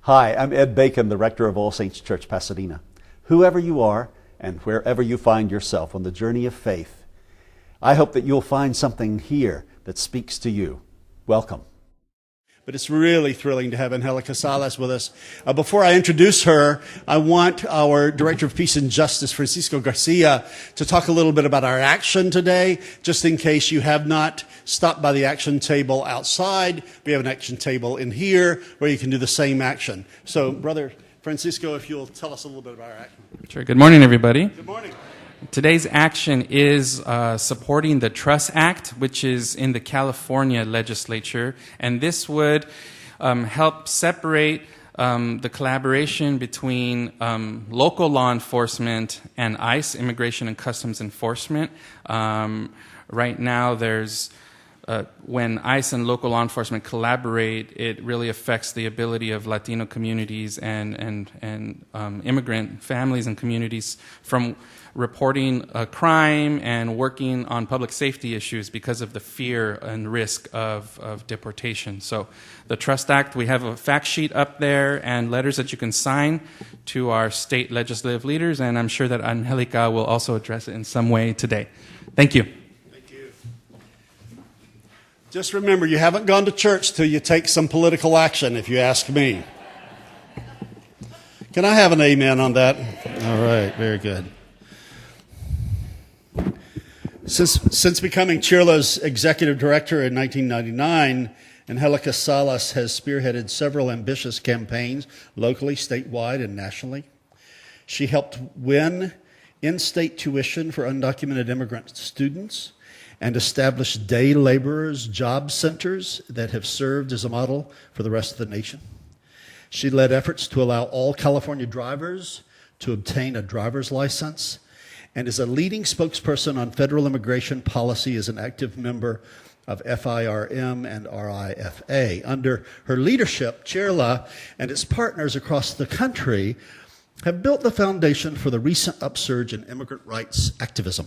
Hi, I'm Ed Bacon, the rector of All Saints Church, Pasadena. Whoever you are and wherever you find yourself on the journey of faith, I hope that you'll find something here that speaks to you. Welcome. But it's really thrilling to have Angelica Salas with us. Before I introduce her, I want our Director of Peace and Justice, Francisco Garcia, to talk a little bit about our action today, just in case you have not stopped by the action table outside. We have an action table in here where you can do the same action. So, Brother Francisco, if you'll tell us a little bit about our action. Sure. Good morning, everybody. Good morning. Today's action is supporting the Trust Act, which is in the California legislature, and this would help separate the collaboration between local law enforcement and ICE, Immigration and Customs Enforcement. Right now, there's when ICE and local law enforcement collaborate, it really affects the ability of Latino communities and immigrant families and communities from reporting a crime and working on public safety issues because of the fear and risk of deportation. So the Trust Act, we have a fact sheet up there and letters that you can sign to our state legislative leaders, and I'm sure that Angelica will also address it in some way today. Thank you. Just remember, you haven't gone to church till you take some political action, if you ask me. Can I have an amen on that? All right, very good. Since becoming Chirla's executive director in 1999, Angelica Salas has spearheaded several ambitious campaigns, locally, statewide, and nationally. She helped win in-state tuition for undocumented immigrant students and established day laborers' job centers that have served as a model for the rest of the nation. She led efforts to allow all California drivers to obtain a driver's license and is a leading spokesperson on federal immigration policy as an active member of FIRM and RIFA. Under her leadership, Chirla and its partners across the country have built the foundation for the recent upsurge in immigrant rights activism.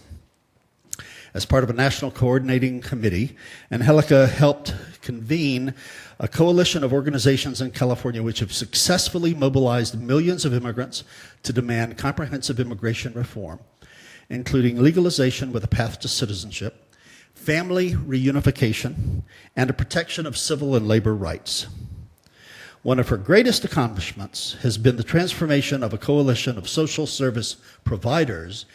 As part of a national coordinating committee, Angelica helped convene a coalition of organizations in California which have successfully mobilized millions of immigrants to demand comprehensive immigration reform, including legalization with a path to citizenship, family reunification, and a protection of civil and labor rights. One of her greatest accomplishments has been the transformation of a coalition of social service providers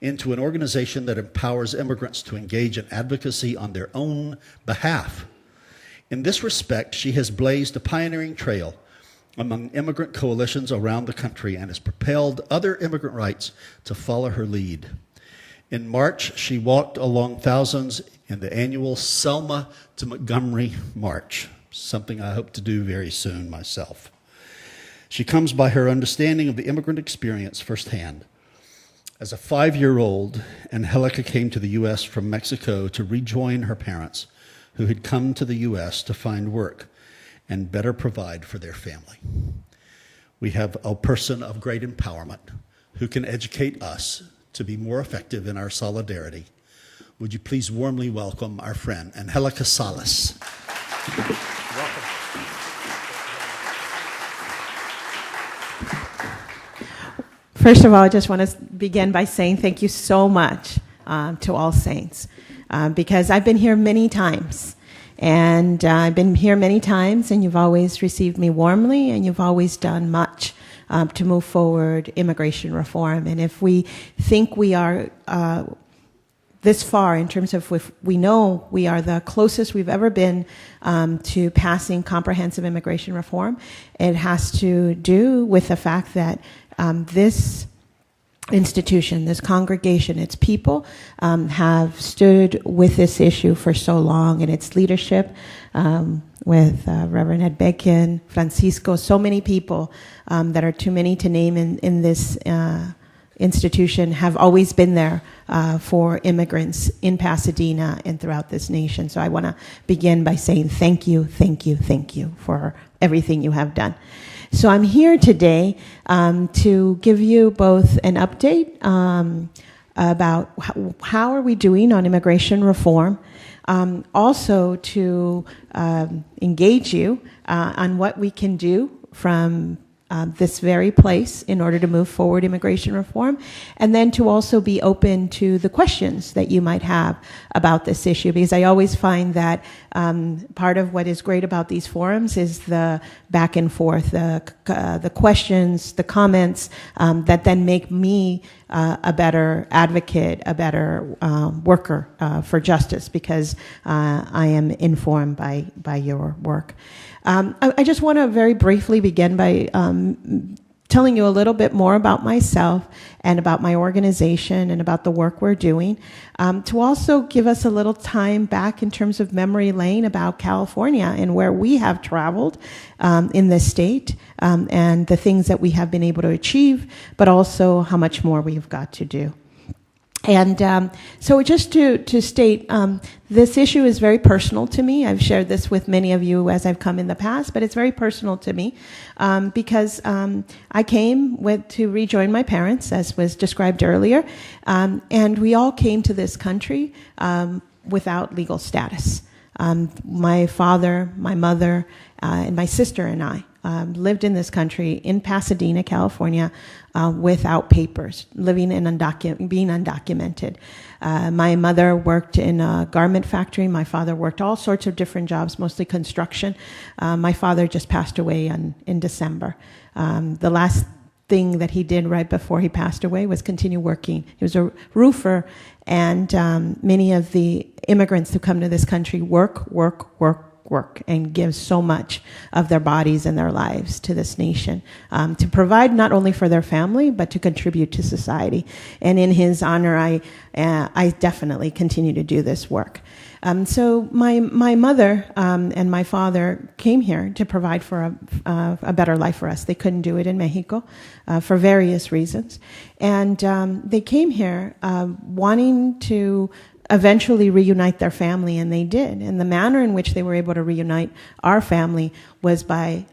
into an organization that empowers immigrants to engage in advocacy on their own behalf. In this respect, she has blazed a pioneering trail among immigrant coalitions around the country and has propelled other immigrant rights to follow her lead. In March, she walked along thousands in the annual Selma to Montgomery March, something I hope to do very soon myself. She comes by her understanding of the immigrant experience firsthand. As a 5-year-old, Angelica came to the U.S. from Mexico to rejoin her parents, who had come to the U.S. to find work and better provide for their family. We have a person of great empowerment who can educate us to be more effective in our solidarity. Would you please warmly welcome our friend, Angelica Salas. Welcome. First of all, I just want to begin by saying thank you so much to All Saints, because I've been here many times, and you've always received me warmly, and you've always done much to move forward immigration reform. And if we think we are this far in terms of if we know we are the closest we've ever been to passing comprehensive immigration reform, it has to do with the fact that this institution, this congregation, its people have stood with this issue for so long, and its leadership with Reverend Ed Bacon, Francisco, so many people that are too many to name in this institution have always been there for immigrants in Pasadena and throughout this nation. So I want to begin by saying thank you for everything you have done. So I'm here today to give you both an update about how are we doing on immigration reform, also to engage you on what we can do from this very place in order to move forward immigration reform, and then to also be open to the questions that you might have about this issue, because I always find that part of what is great about these forums is the back and forth, the questions, the comments that then make me a better advocate, a better worker for justice, because I am informed by your work. I just want to very briefly begin by telling you a little bit more about myself and about my organization and about the work we're doing, to also give us a little time back in terms of memory lane about California and where we have traveled in this state, and the things that we have been able to achieve, but also how much more we've got to do. And so just to state, this issue is very personal to me. I've shared this with many of you as I've come in the past, but it's very personal to me because I came to rejoin my parents, as was described earlier, and we all came to this country without legal status. My father, my mother, and my sister and I lived in this country in Pasadena, California, without papers, living in being undocumented. My mother worked in a garment factory. My father worked all sorts of different jobs, mostly construction. My father just passed away in December. The last thing that he did right before he passed away was continue working. He was a roofer, and many of the immigrants who come to this country work, and give so much of their bodies and their lives to this nation, to provide not only for their family, but to contribute to society. And in his honor, I definitely continue to do this work. So my mother and my father came here to provide for a better life for us. They couldn't do it in Mexico for various reasons. And they came here wanting to eventually reunite their family, and they did. And the manner in which they were able to reunite our family was by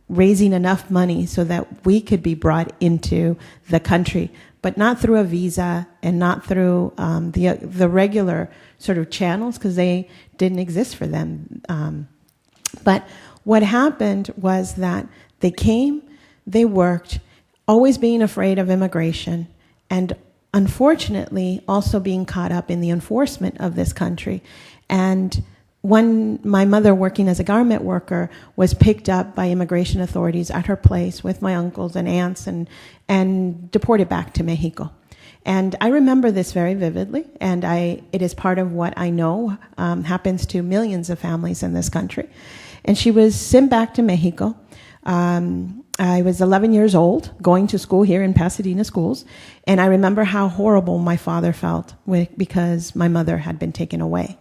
raising enough money so that we could be brought into the country, but not through a visa and not through the regular sort of channels, because they didn't exist for them. But what happened was that they came, they worked, always being afraid of immigration, and unfortunately also being caught up in the enforcement of this country. And when my mother, working as a garment worker, was picked up by immigration authorities at her place with my uncles and aunts and deported back to Mexico. And I remember this very vividly, and it is part of what I know happens to millions of families in this country. And she was sent back to Mexico. I was 11 years old, going to school here in Pasadena schools, and I remember how horrible my father felt because my mother had been taken away,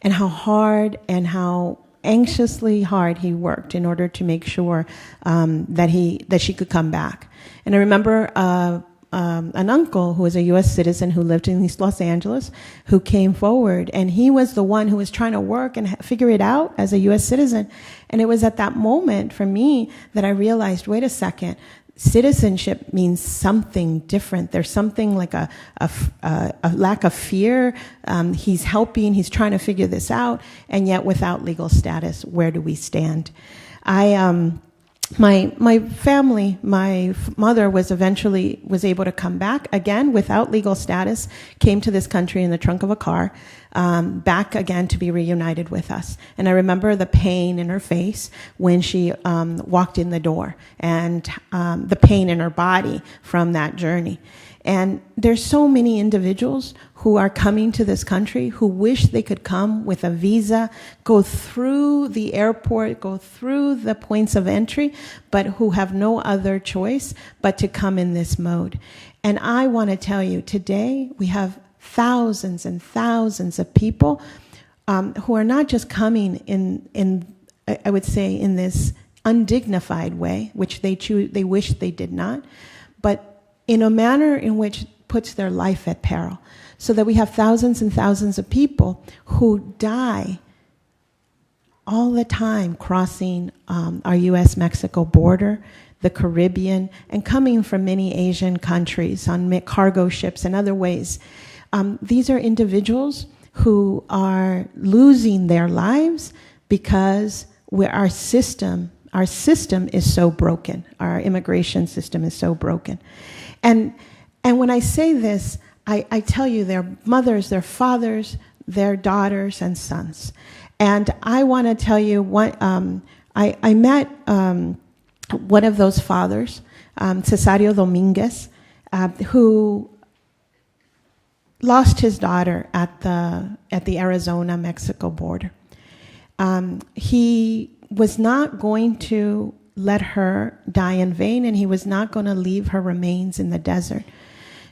and how hard and how anxiously hard he worked in order to make sure that she could come back. And I remember an uncle who was a U.S. citizen who lived in East Los Angeles, who came forward, and he was the one who was trying to work and figure it out as a U.S. citizen. And it was at that moment for me that I realized, wait a second, citizenship means something different. There's something like a lack of fear. He's helping, he's trying to figure this out, and yet without legal status, where do we stand? My family, my mother was able to come back again without legal status, came to this country in the trunk of a car, back again to be reunited with us. And I remember the pain in her face when she walked in the door, and the pain in her body from that journey. And there's so many individuals who are coming to this country who wish they could come with a visa, go through the airport, go through the points of entry, but who have no other choice but to come in this mode. And I want to tell you, today we have thousands and thousands of people who are not just coming in I would say, in this undignified way, which they wish they did not, but in a manner in which puts their life at peril. So that we have thousands and thousands of people who die all the time crossing our U.S.-Mexico border, the Caribbean, and coming from many Asian countries on cargo ships and other ways. These are individuals who are losing their lives because our system our system is so broken. Our immigration system is so broken. And when I say this, I tell you their mothers, their fathers, their daughters and sons. And I want to tell you what, I met one of those fathers, Cesario Dominguez, who lost his daughter at the Arizona-Mexico border. He was not going to let her die in vain, and he was not going to leave her remains in the desert.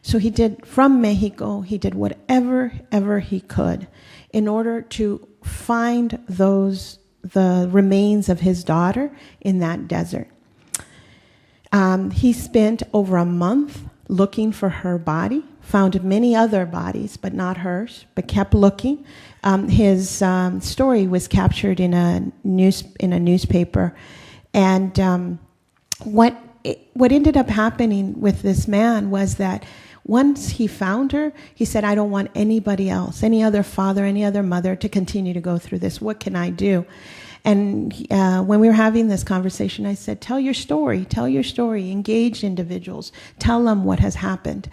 So he did, from Mexico, he did whatever he could in order to find the remains of his daughter in that desert. He spent over a month looking for her body, found many other bodies, but not hers, but kept looking. His story was captured in a newspaper, and what ended up happening with this man was that once he found her, he said, I don't want anybody else, any other father, any other mother to continue to go through this. What can I do? And when we were having this conversation, I said, tell your story, engage individuals, tell them what has happened.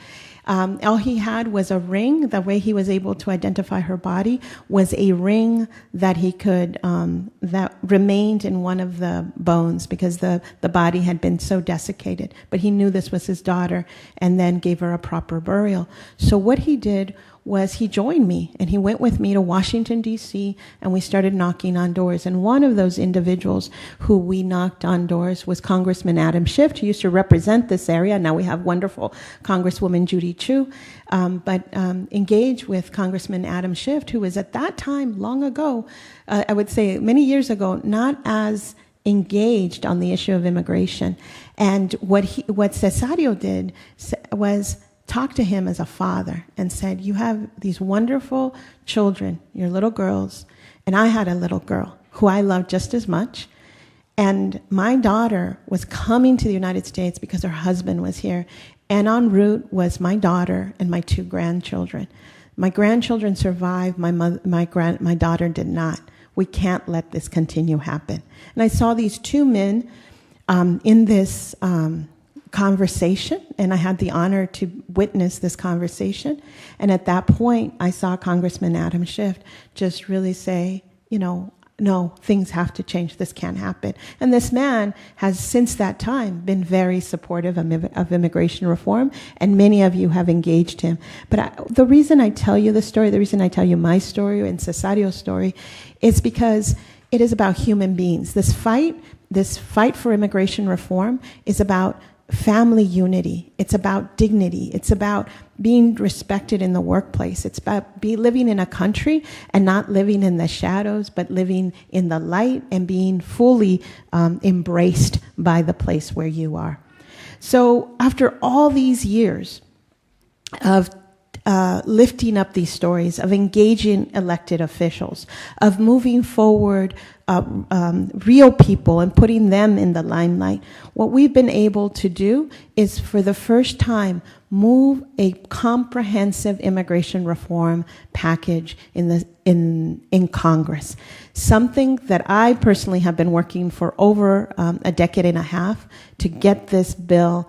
All he had was a ring. The way he was able to identify her body was a ring that he could, that remained in one of the bones because the body had been so desiccated. But he knew this was his daughter and then gave her a proper burial. So what he did was he joined me and he went with me to Washington, D.C., and we started knocking on doors. And one of those individuals who we knocked on doors was Congressman Adam Schiff, who used to represent this area. Now we have wonderful Congresswoman Judy Chu, but engaged with Congressman Adam Schiff, who was at that time, long ago, I would say many years ago, not as engaged on the issue of immigration. And what Cesario did was talked to him as a father and said, you have these wonderful children, your little girls, and I had a little girl who I loved just as much. And my daughter was coming to the United States because her husband was here. And en route was my daughter and my 2 grandchildren. My grandchildren survived, my daughter did not. We can't let this continue happen. And I saw these 2 men in this conversation, and I had the honor to witness this conversation. And at that point, I saw Congressman Adam Schiff just really say, no, things have to change. This can't happen. And this man has, since that time, been very supportive of immigration reform, and many of you have engaged him. But the reason I tell you the story, the reason I tell you my story and Cesario's story, is because it is about human beings. This fight for immigration reform is about family unity. It's about dignity. It's about being respected in the workplace. It's about living in a country and not living in the shadows, but living in the light and being fully embraced by the place where you are. So after all these years of lifting up these stories, of engaging elected officials, of moving forward real people and putting them in the limelight, what we've been able to do is, for the first time, move a comprehensive immigration reform package in Congress. Something that I personally have been working for over a decade and a half to get this bill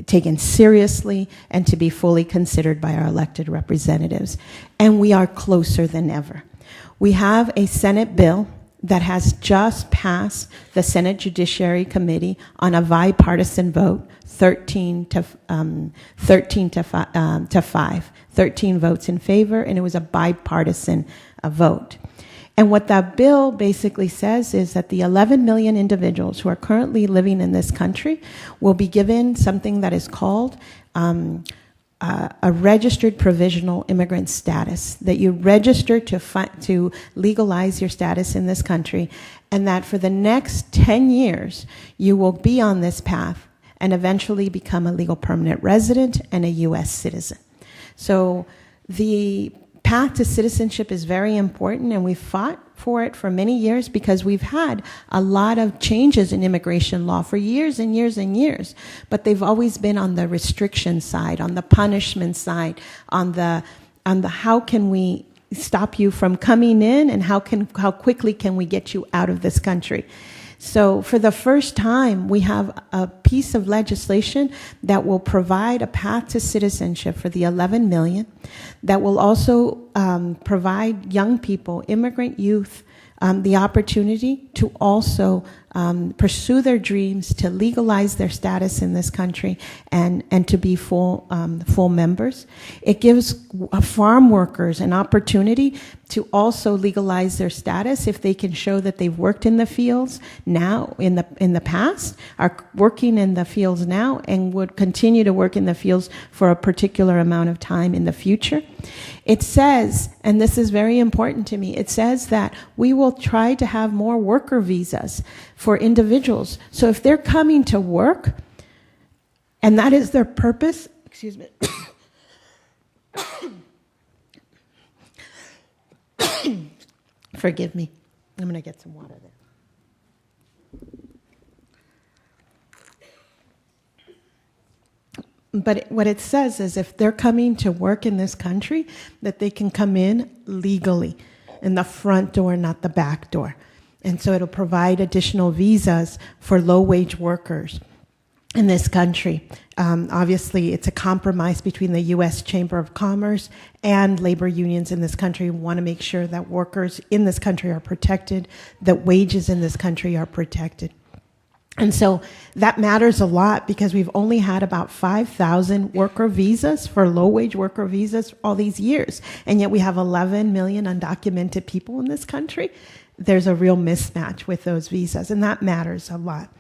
taken seriously and to be fully considered by our elected representatives. And we are closer than ever. We have a Senate bill that has just passed the Senate Judiciary Committee on a bipartisan vote, 13 to 5. 13 votes in favor, and it was a bipartisan vote. And what that bill basically says is that the 11 million individuals who are currently living in this country will be given something that is called a registered provisional immigrant status, that you register to legalize your status in this country, and that for the next 10 years, you will be on this path and eventually become a legal permanent resident and a U.S. citizen. So the path to citizenship is very important, and we've fought for it for many years because we've had a lot of changes in immigration law for years and years and years, but they've always been on the restriction side, on the punishment side, on the how can we stop you from coming in, and how quickly can we get you out of this country. So for the first time, we have a piece of legislation that will provide a path to citizenship for the 11 million, that will also provide young people, immigrant youth, the opportunity to also pursue their dreams, to legalize their status in this country, and to be full members. It gives farm workers an opportunity to also legalize their status if they can show that they've worked in the fields now, in the past, are working in the fields now, and would continue to work in the fields for a particular amount of time in the future. It says, and this is very important to me, it says that we will try to have more worker visas for individuals. So if they're coming to work, and that is their purpose, excuse me, forgive me, I'm going to get some water there. But what it says is if they're coming to work in this country, that they can come in legally, in the front door, not the back door. And so it'll provide additional visas for low-wage workers in this country. Obviously, it's a compromise between the U.S. Chamber of Commerce and labor unions in this country. We want to make sure that workers in this country are protected, that wages in this country are protected. And so that matters a lot because we've only had about 5,000 worker visas for low-wage worker visas all these years. And yet we have 11 million undocumented people in this country. There's a real mismatch with those visas, and that matters a lot.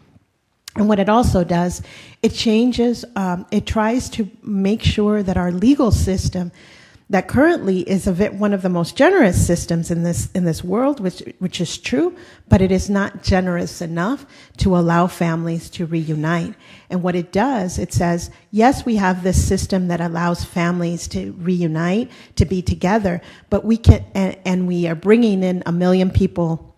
And what it also does, it changes, it tries to make sure that our legal system, that currently is one of the most generous systems in this world, which is true, but it is not generous enough to allow families to reunite. And what it does, it says, yes, we have this system that allows families to reunite, to be together, but we can, and we are bringing in 1 million people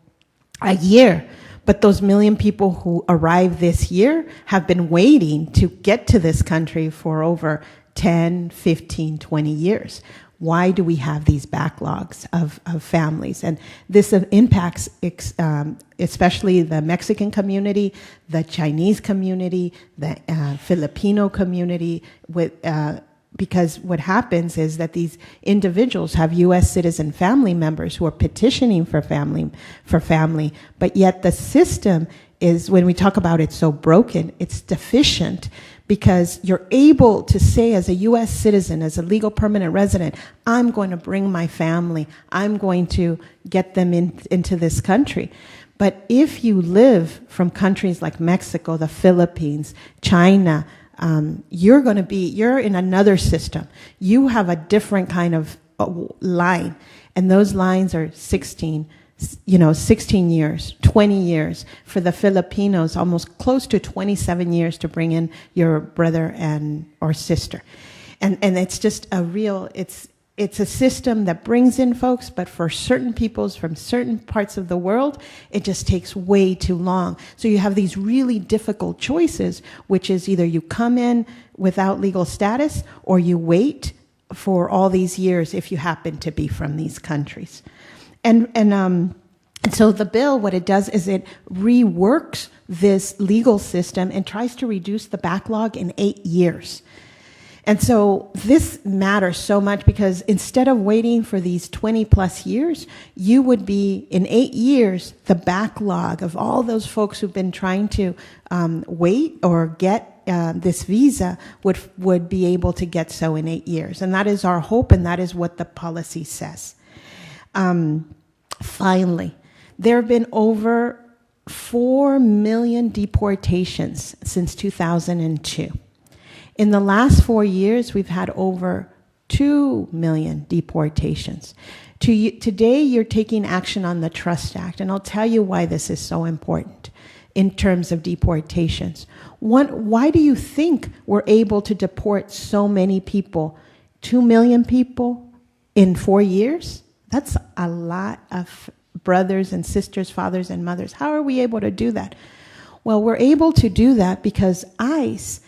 a year. But those 1 million people who arrived this year have been waiting to get to this country for over 10, 15, 20 years. Why do we have these backlogs of families? And this impacts especially the Mexican community, the Chinese community, the Filipino community, because what happens is that these individuals have U.S. citizen family members who are petitioning for family, but yet the system is, when we talk about it, so broken, it's deficient, because you're able to say as a U.S. citizen, as a legal permanent resident, I'm going to bring my family, I'm going to get them into this country. But if you live from countries like Mexico, the Philippines, China, you're in another system. You have a different kind of line, and those lines are 16 years, 20 years. For the Filipinos, almost close to 27 years to bring in your brother or sister. And it's just it's a system that brings in folks, but for certain peoples from certain parts of the world, it just takes way too long. So you have these really difficult choices, which is either you come in without legal status or you wait for all these years if you happen to be from these countries. And so the bill, what it does is it reworks this legal system and tries to reduce the backlog in 8 years. And so this matters so much because instead of waiting for these 20 plus years, you would be, in 8 years, the backlog of all those folks who've been trying to wait or get this visa would be able to get so in 8 years. And that is our hope, and that is what the policy says. Finally, there have been over 4 million deportations since 2002. In the last 4 years, we've had over 2 million deportations. Today, you're taking action on the Trust Act, and I'll tell you why this is so important in terms of deportations. Why do you think we're able to deport so many people, 2 million people in 4 years? That's a lot of brothers and sisters, fathers and mothers. How are we able to do that? Well, we're able to do that because ICE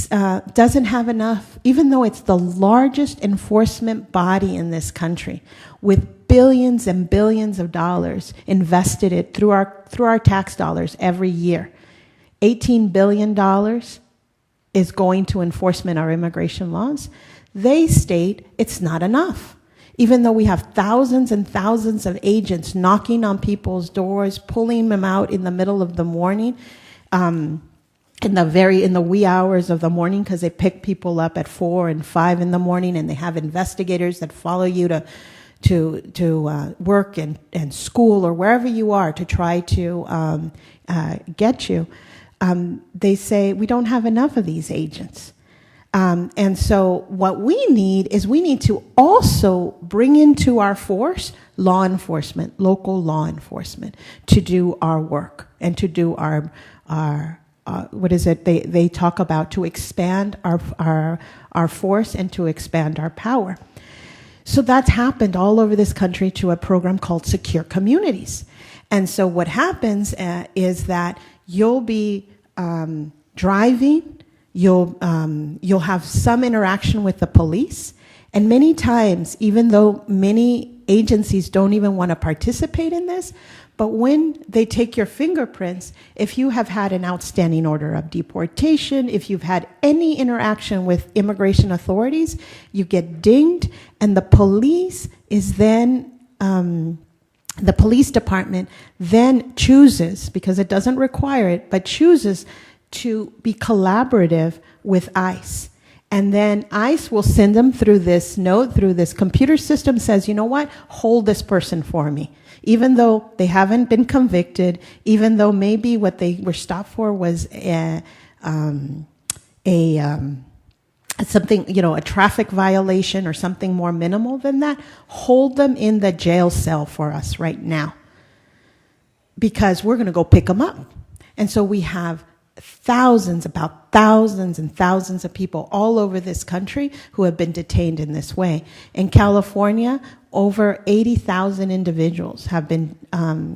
doesn't have enough, even though it's the largest enforcement body in this country, with billions and billions of dollars invested it through our tax dollars every year. $18 billion is going to enforcement our immigration laws. They state it's not enough. Even though we have thousands and thousands of agents knocking on people's doors, pulling them out in the middle of the morning, in the wee hours of the morning, because they pick people up at 4 and 5 in the morning, and they have investigators that follow you to work and school or wherever you are to try to get you. They say we don't have enough of these agents. And so what we need to also bring into our force law enforcement, local law enforcement, to do our work and to do our what is it they talk about, to expand our force and to expand our power. So that's happened all over this country to a program called Secure Communities. And so what happens is that you'll be driving, you'll have some interaction with the police, and many times, even though many agencies don't even want to participate in this, but when they take your fingerprints, if you have had an outstanding order of deportation, if you've had any interaction with immigration authorities, you get dinged, and the police is then the police department then chooses, because it doesn't require it, but chooses to be collaborative with ICE. And then ICE will send them through this note, through this computer system, says, you know what, hold this person for me. Even though they haven't been convicted, even though maybe what they were stopped for was something, a traffic violation or something more minimal than that, hold them in the jail cell for us right now, because we're going to go pick them up. And so we have thousands and thousands of people all over this country who have been detained in this way. In California, over 80,000 individuals have been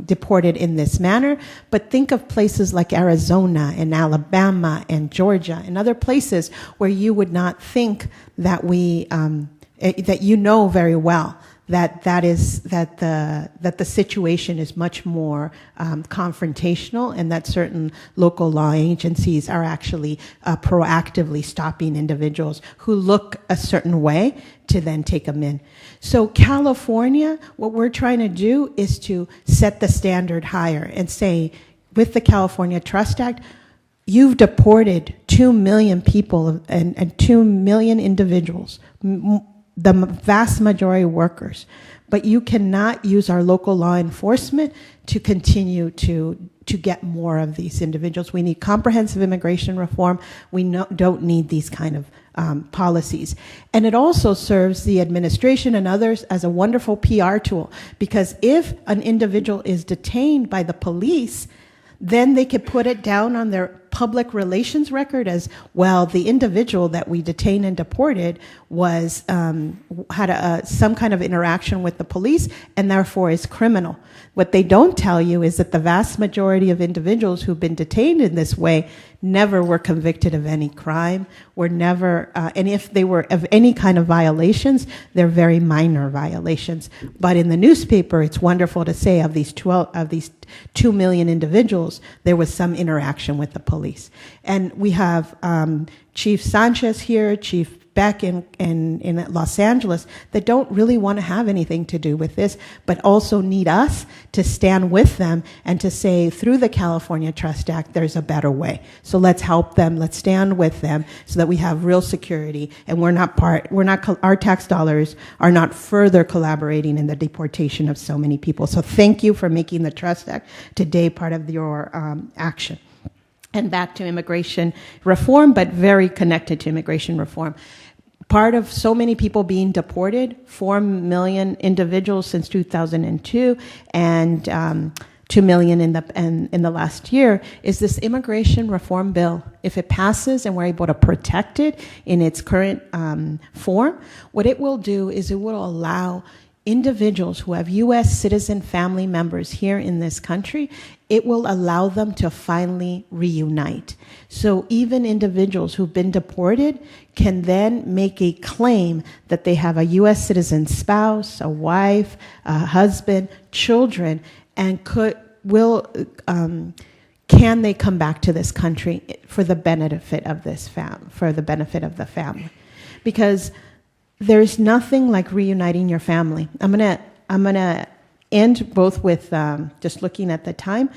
deported in this manner. But think of places like Arizona and Alabama and Georgia and other places where you would not think that that you know very well that the situation is much more confrontational, and that certain local law agencies are actually proactively stopping individuals who look a certain way to then take them in. So California, what we're trying to do is to set the standard higher and say, with the California Trust Act, you've deported 2 million people and 2 million individuals, the vast majority workers, but you cannot use our local law enforcement to continue to get more of these individuals. We need comprehensive immigration reform. We don't need these kind of policies. And it also serves the administration and others as a wonderful PR tool, because if an individual is detained by the police, then they could put it down on their public relations record as, well, the individual that we detained and deported was had some kind of interaction with the police and therefore is criminal. What they don't tell you is that the vast majority of individuals who've been detained in this way never were convicted of any crime, were never, and if they were of any kind of violations, they're very minor violations. But in the newspaper, it's wonderful to say of these 2 million individuals, there was some interaction with the police. And we have Chief Sanchez here, Chief Beck in Los Angeles, that don't really want to have anything to do with this, but also need us to stand with them and to say, through the California Trust Act, there's a better way. So let's help them, let's stand with them so that we have real security, and our tax dollars are not further collaborating in the deportation of so many people. So thank you for making the Trust Act today part of your action. And back to immigration reform, but very connected to immigration reform. Part of so many people being deported, 4 million individuals since 2002, and 2 million in the last year, is this immigration reform bill. If it passes and we're able to protect it in its current form, what it will do is it will allow individuals who have U.S. citizen family members here in this country it will allow them to finally reunite. So even individuals who've been deported can then make a claim that they have a U.S. citizen spouse, a wife, a husband, children, and can they come back to this country for the benefit of for the benefit of the family? Because there's nothing like reuniting your family. I'm gonna end both with just looking at the time,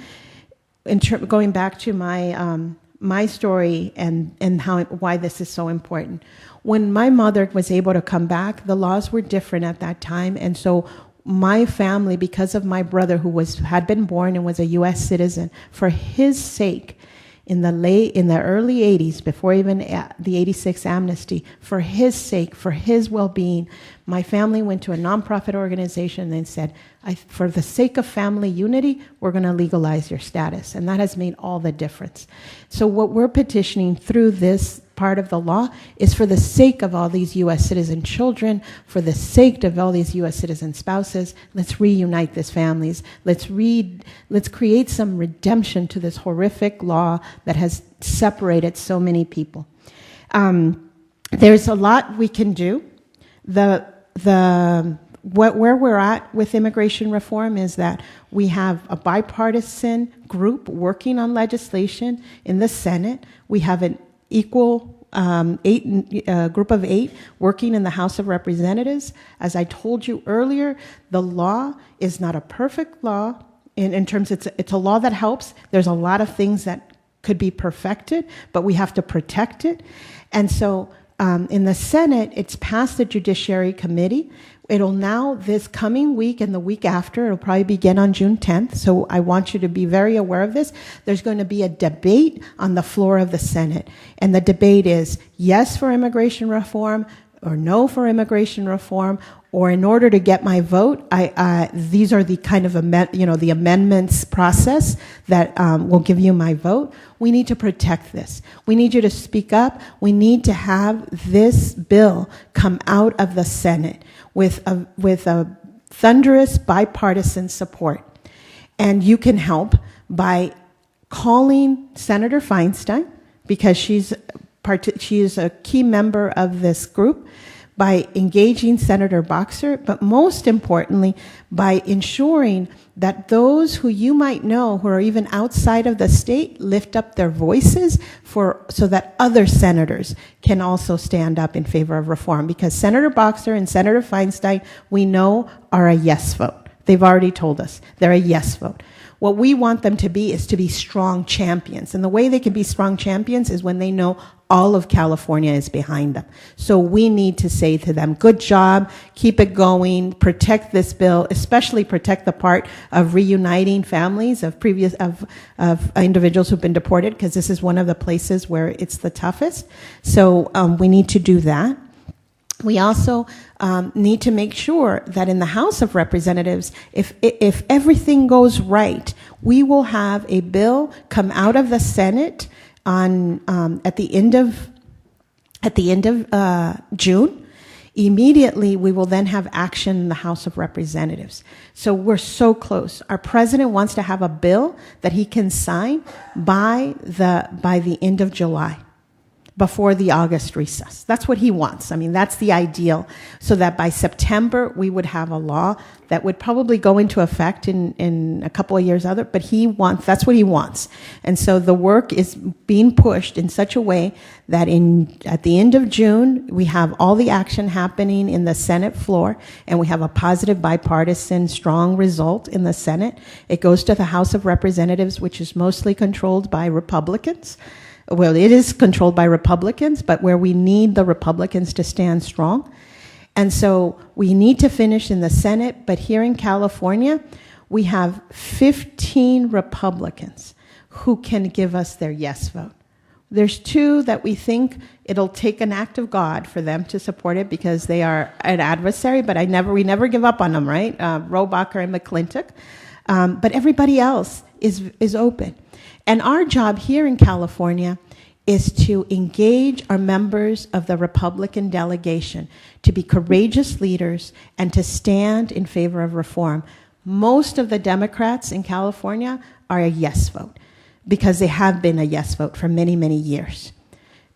going back to my story and why this is so important. When my mother was able to come back, the laws were different at that time, and so my family, because of my brother who had been born and was a U.S. citizen, for his sake, in the early 80s, before even the 86 amnesty, for his sake, for his well-being, my family went to a nonprofit organization and said, for the sake of family unity, we're going to legalize your status. And that has made all the difference. So what we're petitioning through this part of the law is for the sake of all these U.S. citizen children, for the sake of all these U.S. citizen spouses, let's reunite these families. Let's create some redemption to this horrific law that has separated so many people. There's a lot we can do. Where we're at with immigration reform is that we have a bipartisan group working on legislation in the Senate. We have an equal group of 8 working in the House of Representatives. As I told you earlier, the law is not a perfect law in terms it's a law that helps. There's a lot of things that could be perfected, but we have to protect it. And so in the Senate, it's passed the Judiciary Committee. It'll now, this coming week and the week after, it'll probably begin on June 10th, so I want you to be very aware of this. There's going to be a debate on the floor of the Senate, and the debate is yes for immigration reform or no for immigration reform, or in order to get my vote, these are the kind of the amendments process that will give you my vote. We need to protect this. We need you to speak up. We need to have this bill come out of the Senate with a thunderous bipartisan support. And you can help by calling Senator Feinstein, because she is a key member of this group, by engaging Senator Boxer, but most importantly, by ensuring that those who you might know who are even outside of the state lift up their voices so that other senators can also stand up in favor of reform. Because Senator Boxer and Senator Feinstein, we know, are a yes vote. They've already told us they're a yes vote. What we want them to be is to be strong champions. And the way they can be strong champions is when they know all of California is behind them. So we need to say to them, good job, keep it going, protect this bill, especially protect the part of reuniting families of individuals who've been deported, because this is one of the places where it's the toughest. So we need to do that. We also need to make sure that in the House of Representatives, if everything goes right, we will have a bill come out of the Senate at the end of June. Immediately, we will then have action in the House of Representatives. So we're so close. Our president wants to have a bill that he can sign by the end of July, before the August recess. That's what he wants. I mean, that's the ideal, so that by September we would have a law that would probably go into effect in a couple of years other, but that's what he wants. And so the work is being pushed in such a way that at the end of June, we have all the action happening in the Senate floor, and we have a positive bipartisan strong result in the Senate. It goes to the House of Representatives, which is mostly controlled by Republicans. Well, it is controlled by Republicans, but where we need the Republicans to stand strong. And so we need to finish in the Senate, but here in California, we have 15 Republicans who can give us their yes vote. There's 2 that we think it'll take an act of God for them to support it, because they are an adversary, but we never give up on them, right? Rohrabacher and McClintock. But everybody else is open. And our job here in California is to engage our members of the Republican delegation to be courageous leaders and to stand in favor of reform. Most of the Democrats in California are a yes vote because they have been a yes vote for many, many years.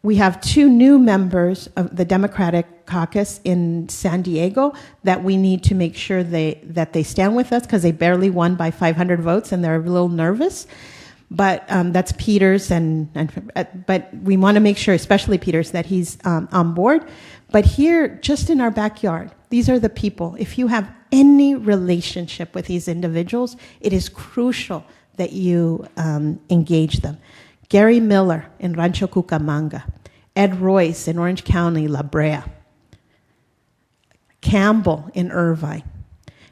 We have 2 new members of the Democratic caucus in San Diego that we need to make sure that they stand with us because they barely won by 500 votes and they're a little nervous. But that's Peters, but we want to make sure, especially Peters, that he's on board. But here, just in our backyard, these are the people. If you have any relationship with these individuals, it is crucial that you engage them. Gary Miller in Rancho Cucamonga, Ed Royce in Orange County, La Brea, Campbell in Irvine,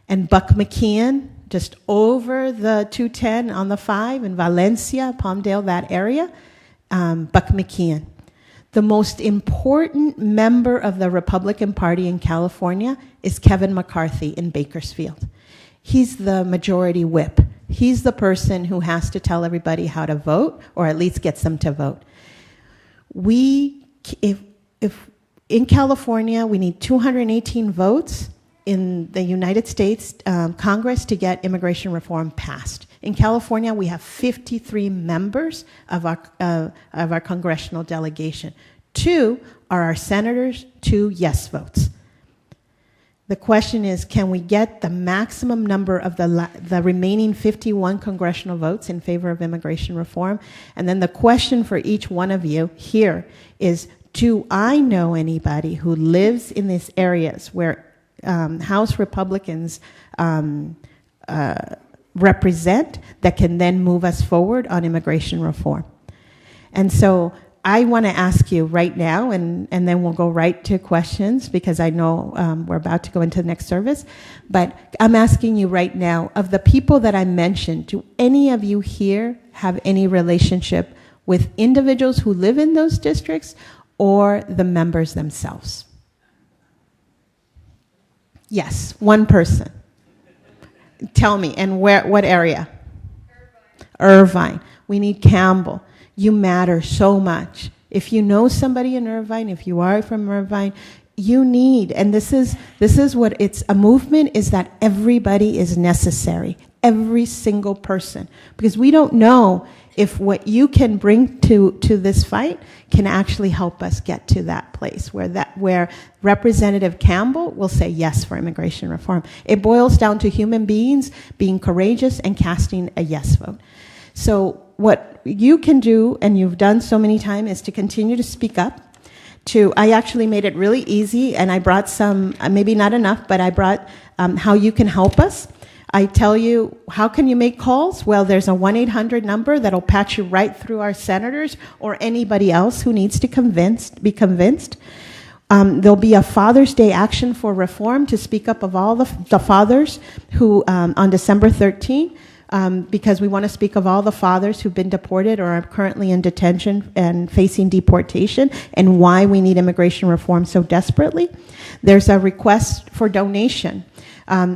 and Buck McKeon, just over the 210 on the 5 in Valencia, Palmdale, that area, Buck McKeon. The most important member of the Republican Party in California is Kevin McCarthy in Bakersfield. He's the majority whip. He's the person who has to tell everybody how to vote, or at least gets them to vote. If in California, we need 218 votes in the United States Congress to get immigration reform passed. In California, we have 53 members of our congressional delegation. 2 are our senators, 2 yes votes. The question is, can we get the maximum number of the remaining 51 congressional votes in favor of immigration reform? And then the question for each one of you here is, do I know anybody who lives in these areas where House Republicans represent that can then move us forward on immigration reform? And so I want to ask you right now, and then we'll go right to questions because I know we're about to go into the next service, but I'm asking you right now, of the people that I mentioned, do any of you here have any relationship with individuals who live in those districts or the members themselves? Yes, one person. Tell me, and what area? Irvine. We need Campbell. You matter so much. If you know somebody in Irvine, if you are from Irvine, you need, and this is what it's a movement, is that everybody is necessary. Every single person. Because we don't know if what you can bring to this fight can actually help us get to that place where Representative Campbell will say yes for immigration reform. It boils down to human beings being courageous and casting a yes vote. So what you can do, and you've done so many times, is to continue to speak up. I actually made it really easy, and I brought some, maybe not enough, but I brought how you can help us. I tell you, how can you make calls? Well, there's a 1-800 number that'll patch you right through our senators or anybody else who needs to be convinced. There'll be a Father's Day Action for Reform to speak up of all the fathers who, on December 13th, because we want to speak of all the fathers who've been deported or are currently in detention and facing deportation, and why we need immigration reform so desperately. There's a request for donation.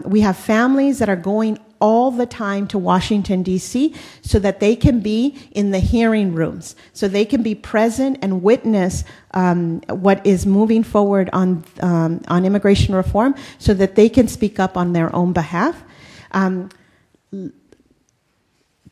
We have families that are going all the time to Washington, D.C., so that they can be in the hearing rooms, so they can be present and witness what is moving forward on immigration reform, so that they can speak up on their own behalf.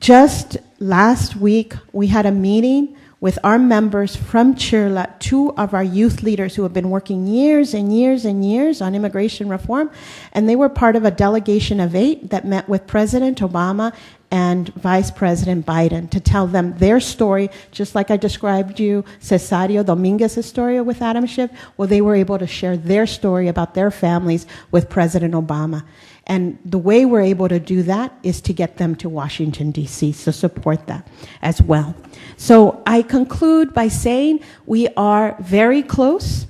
Just last week, we had a meeting with our members from Chirla, 2 of our youth leaders who have been working years and years and years on immigration reform, and they were part of a delegation of 8 that met with President Obama and Vice President Biden to tell them their story, just like I described you Cesario Dominguez's story with Adam Schiff. Well, they were able to share their story about their families with President Obama. And the way we're able to do that is to get them to Washington, D.C., so support that as well. So I conclude by saying we are very close,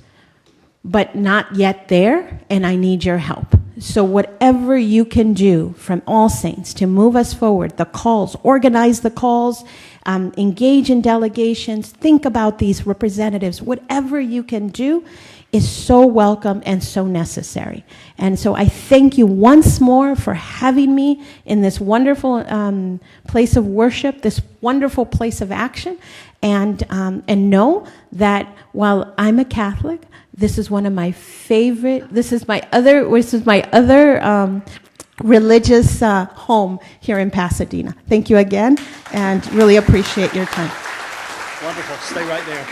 but not yet there, and I need your help. So whatever you can do from All Saints to move us forward, the calls, organize the calls, engage in delegations, think about these representatives, whatever you can do is so welcome and so necessary. And so I thank you once more for having me in this wonderful place of worship, this wonderful place of action, and know that while I'm a Catholic, this is one of my favorite. This is my other religious home here in Pasadena. Thank you again, and really appreciate your time. Wonderful. Stay right there.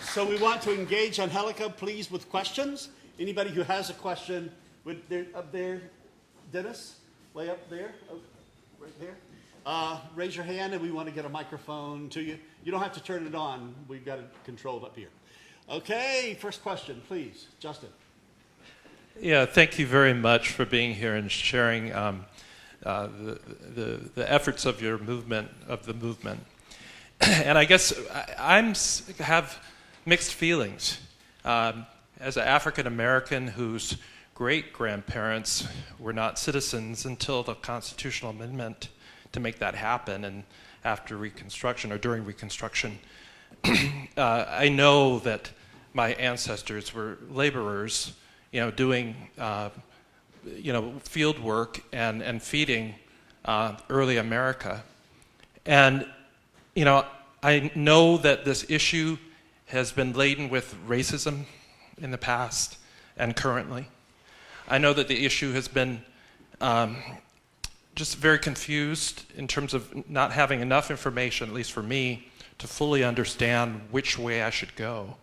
So we want to engage Angelica, please, with questions. Anybody who has a question, up there, Dennis, way up there, right there. Raise your hand, and we want to get a microphone to you. You don't have to turn it on. We've got it controlled up here. Okay, first question, please, Justin. Yeah, thank you very much for being here and sharing the efforts of your movement, And I guess I have mixed feelings. As an African American whose great-grandparents were not citizens until the constitutional amendment to make that happen, and after Reconstruction or during Reconstruction, I know that my ancestors were laborers, doing field work and feeding early America. And I know that this issue has been laden with racism in the past and currently. I know that the issue has been just very confused in terms of not having enough information, at least for me, to fully understand which way I should go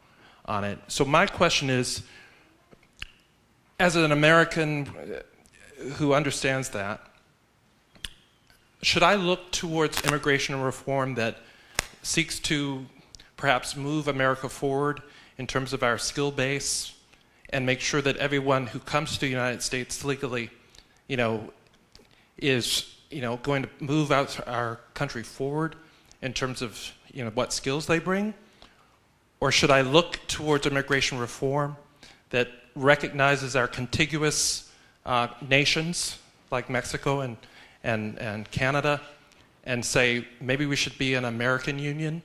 on it. So my question is, as an American who understands that, should I look towards immigration reform that seeks to perhaps move America forward in terms of our skill base and make sure that everyone who comes to the United States legally, is, going to move our country forward in terms of, what skills they bring? Or should I look towards immigration reform that recognizes our contiguous nations like Mexico and Canada and say maybe we should be an American Union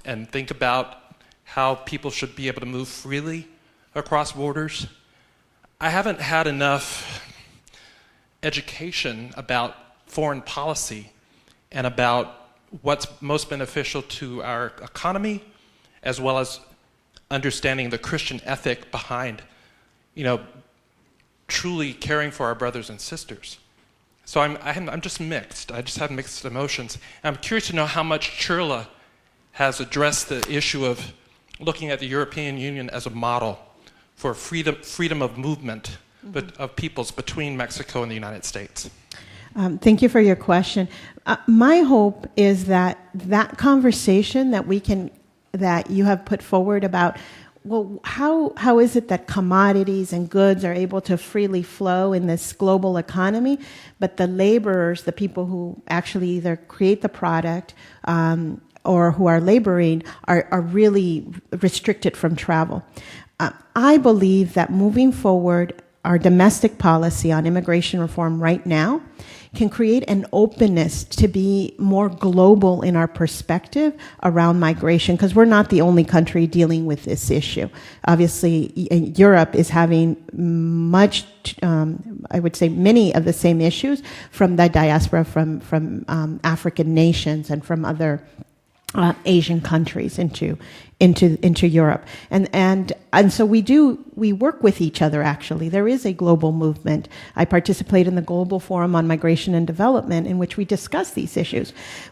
and think about how people should be able to move freely across borders? I haven't had enough education about foreign policy and about what's most beneficial to our economy, as well as understanding the Christian ethic behind, truly caring for our brothers and sisters. So I'm just mixed. I just have mixed emotions. And I'm curious to know how much Chirla has addressed the issue of looking at the European Union as a model for freedom of movement of peoples between Mexico and the United States. Thank you for your question. My hope is that conversation that you have put forward about, well, how is it that commodities and goods are able to freely flow in this global economy, but the laborers, the people who actually either create the product or who are laboring, are really restricted from travel. I believe that moving forward, our domestic policy on immigration reform right now can create an openness to be more global in our perspective around migration, because we're not the only country dealing with this issue. Obviously, Europe is having much, I would say many of the same issues from the diaspora from African nations and from other Asian countries into Europe, and so we work with each other. Actually, there is a global movement. I participate in the Global Forum on Migration and Development, in which we discuss these issues.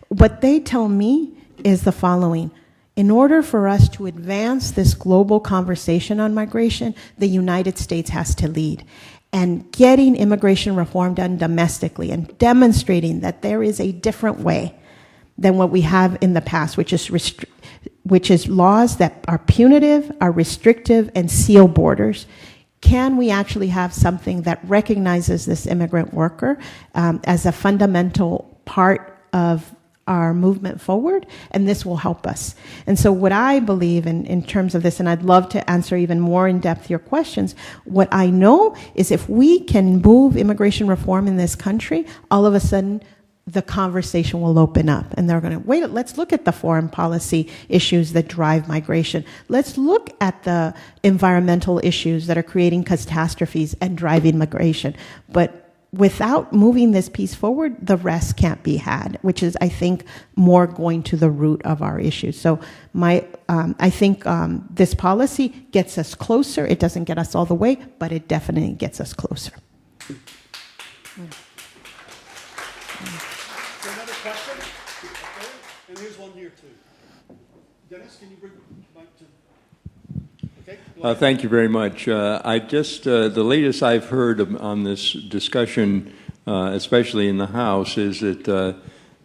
What they tell me is the following: in order for us to advance this global conversation on migration, the United States has to lead. And getting immigration reform done domestically and demonstrating that there is a different way than what we have in the past, which is laws that are punitive, are restrictive, and seal borders. Can we actually have something that recognizes this immigrant worker as a fundamental part of our movement forward? And this will help us. And so what I believe in terms of this, and I'd love to answer even more in depth your questions, what I know is if we can move immigration reform in this country, all of a sudden the conversation will open up, and they're going to, wait, let's look at the foreign policy issues that drive migration. Let's look at the environmental issues that are creating catastrophes and driving migration. But without moving this piece forward, the rest can't be had, which is, I think, more going to the root of our issues. So I think this policy gets us closer. It doesn't get us all the way, but it definitely gets us closer. Another question? And here's one here too. Dennis, can you bring the mic to? Okay. Thank you very much. The latest I've heard on this discussion, especially in the House, is that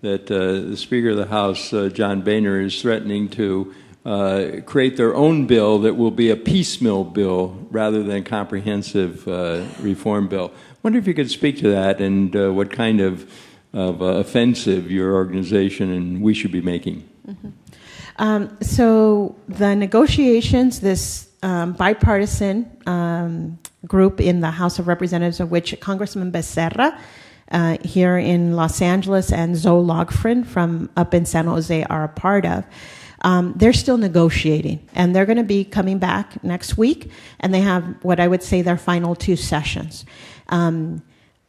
the Speaker of the House, John Boehner, is threatening to create their own bill that will be a piecemeal bill rather than a comprehensive reform bill. I wonder if you could speak to that and what kind of offensive your organization and we should be making. Mm-hmm. So the negotiations, this bipartisan group in the House of Representatives, of which Congressman Becerra here in Los Angeles and Zoe Logfrin from up in San Jose are a part of, they're still negotiating. And they're going to be coming back next week, and they have what I would say their final 2 sessions.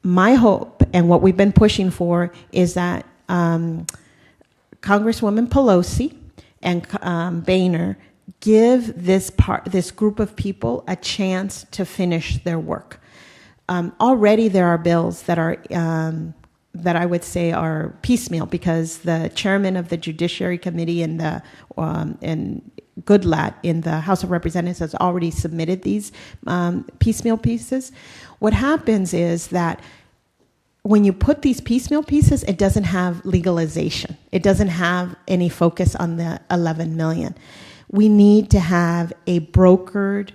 My hope, and what we've been pushing for, is that Congresswoman Pelosi and Boehner give this group of people a chance to finish their work. Already there are bills that are that I would say are piecemeal, because the chairman of the Judiciary Committee and Goodlatte in the House of Representatives has already submitted these piecemeal pieces. What happens is that when you put these piecemeal pieces, it doesn't have legalization. It doesn't have any focus on the 11 million. We need to have a brokered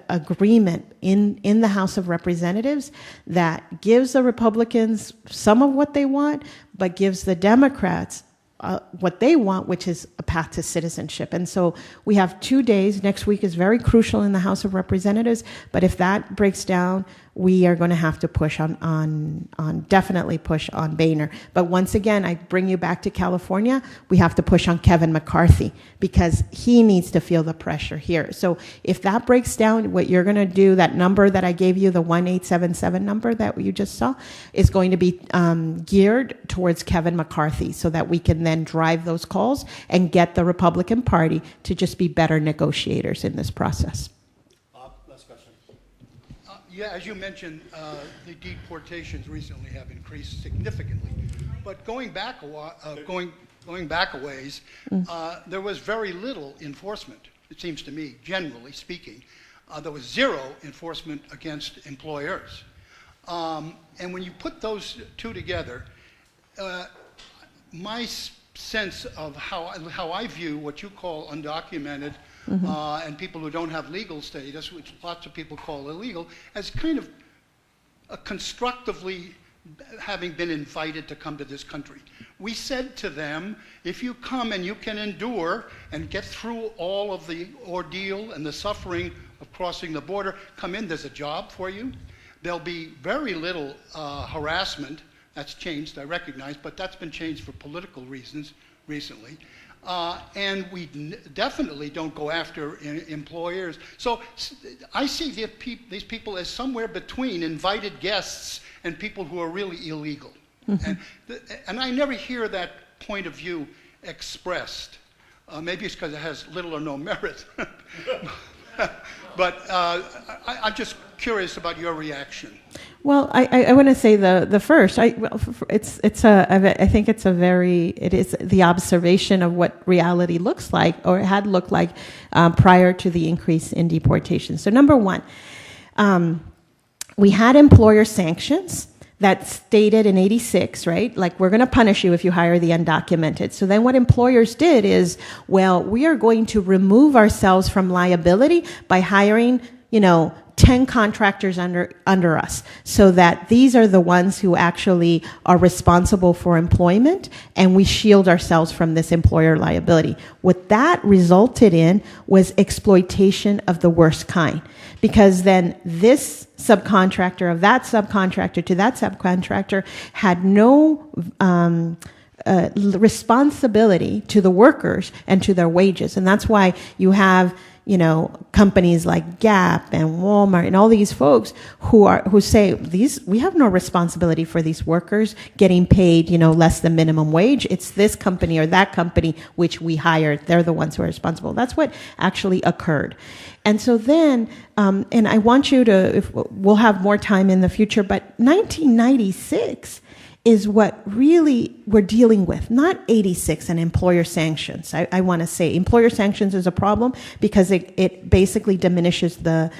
agreement in the House of Representatives that gives the Republicans some of what they want, but gives the Democrats what they want, which is a path to citizenship. And so we have 2 days. Next week is very crucial in the House of Representatives, but if that breaks down, we are going to have to push definitely push on Boehner. But once again, I bring you back to California. We have to push on Kevin McCarthy, because he needs to feel the pressure here. So if that breaks down, what you're going to do, that number that I gave you, the 1877 number that you just saw, is going to be geared towards Kevin McCarthy, so that we can then drive those calls and get the Republican Party to just be better negotiators in this process. Last question. Yeah, as you mentioned, the deportations recently have increased significantly. But going back a while, going back a ways, there was very little enforcement. It seems to me, generally speaking, there was zero enforcement against employers. And when you put those two together, my sense of how I view what you call undocumented and people who don't have legal status, which lots of people call illegal, as kind of constructively having been invited to come to this country. We said to them, if you come and you can endure and get through all of the ordeal and the suffering of crossing the border, come in, there's a job for you. There'll be very little harassment. That's changed, I recognize, but that's been changed for political reasons recently. And we definitely don't go after employers. So I see these people as somewhere between invited guests and people who are really illegal. And I never hear that point of view expressed. Maybe it's because it has little or no merit. But I'm just curious about your reaction. Well, I want to say the first. I think it is the observation of what reality looks like, or had looked like prior to the increase in deportation. So number one, we had employer sanctions that stated in 86, right? Like, we're going to punish you if you hire the undocumented. So then what employers did is, well, we are going to remove ourselves from liability by hiring, 10 contractors under us, so that these are the ones who actually are responsible for employment, and we shield ourselves from this employer liability. What that resulted in was exploitation of the worst kind, because then this subcontractor of that subcontractor to that subcontractor had no responsibility to the workers and to their wages. And that's why you have companies like Gap and Walmart and all these folks who say we have no responsibility for these workers getting paid, less than minimum wage. It's this company or that company which we hired. They're the ones who are responsible. That's what actually occurred. And so then, and I want you to, we'll have more time in the future, but 1996 is what really we're dealing with, not 86 and employer sanctions. I want to say employer sanctions is a problem because it basically diminishes the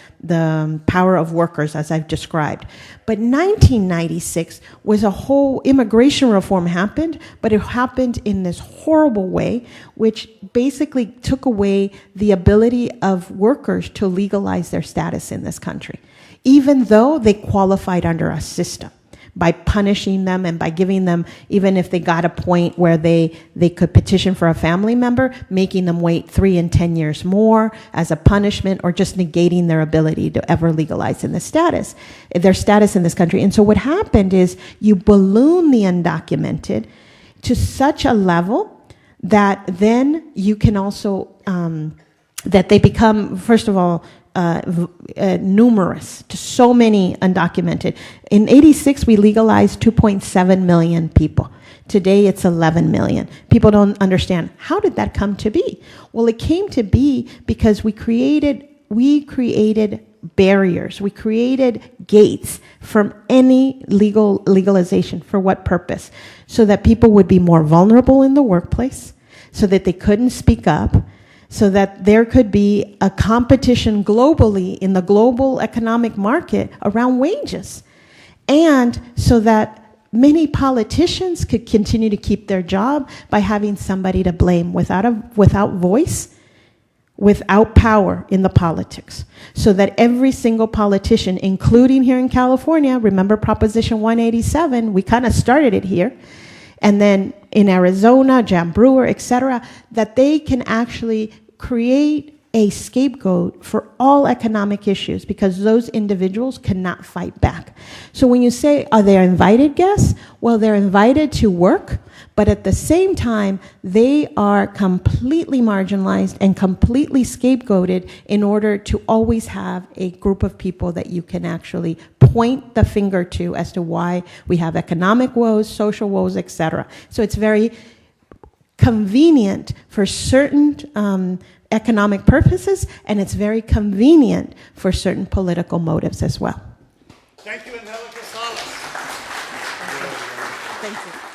power of workers, as I've described. But 1996 was a whole immigration reform happened, but it happened in this horrible way, which basically took away the ability of workers to legalize their status in this country, even though they qualified under a system, by punishing them and by giving them, even if they got a point where they could petition for a family member, making them wait 3 and 10 years more as a punishment, or just negating their ability to ever legalize their status in this country. And so what happened is you balloon the undocumented to such a level that then you can also, that they become, first of all, numerous, to so many undocumented. In 86, we legalized 2.7 million people. Today, it's 11 million. People don't understand, how did that come to be? Well, it came to be because we created barriers. We created gates from any legalization. For what purpose? So that people would be more vulnerable in the workplace, so that they couldn't speak up, so that there could be a competition globally in the global economic market around wages. And so that many politicians could continue to keep their job by having somebody to blame without voice, without power in the politics. So that every single politician, including here in California, remember Proposition 187, we kind of started it here, and then in Arizona, Jan Brewer, et cetera, that they can actually create a scapegoat for all economic issues because those individuals cannot fight back. So when you say, are they invited guests? Well, they're invited to work, but at the same time, they are completely marginalized and completely scapegoated in order to always have a group of people that you can actually point the finger to as to why we have economic woes, social woes, etc. So it's very convenient for certain economic purposes, and it's very convenient for certain political motives as well. Thank you, Angelica Salas. Thank you.